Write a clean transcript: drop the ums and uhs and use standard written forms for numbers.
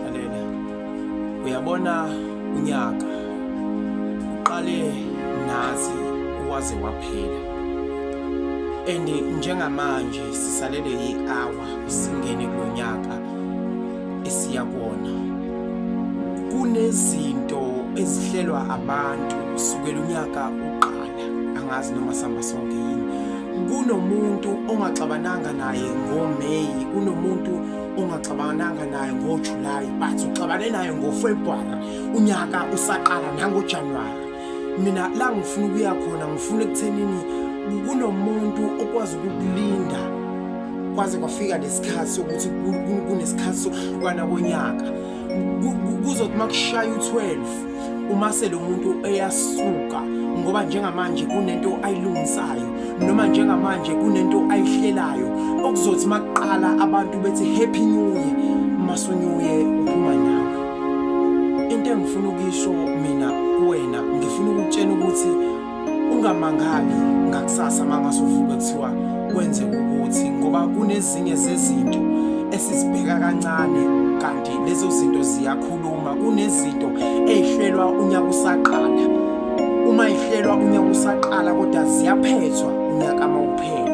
lalela. Uyabona unyaka uqale nazi waze waphela. And njengamanje sisalele i-hour singene kulonyaka esiyakona. Kunezinto ezihlelwa abantu kusukela unyaka uqala, angazi noma samba sonke yini. Kunomuntu ongaxabananga naye ngoMay, kunomuntu ongaxabananga naye ngoJuly, but uxabane naye ngoFebruary, unyaka usaqala nangoJanuary. Mina la ngifuna ukuya khona, ngifuna ekuthenini kunomuntu okwazi ukukulinda kwaze kwafika lesikhathi sokuthi kunesikhathi sokuhlukana konyaka. Kuzothi makushaya u-12 umase lo muntu eyasuka, ngoba njengamanje kunento ayilungisayo noma njengamanje kunento ayihlelayo, okuzothi makuqala abantu bethi happy new year, masunyuye uphuma nawe. Into engifuna ukuyisho mina kuwena, ngifuna ukutshela ukuthi ungamangali ngakusasa mangasuvuka kuthiwa kwenze ukuthi, ngoba kunezinye zezinto esizibheka kancane kanti lezo zinto ziyakhuluma. Kunezinto ezihlelwa unyaka usaqala, uma ihlelwa unyaka usaqala kodwa ziyaphethwa unyaka mawuphela.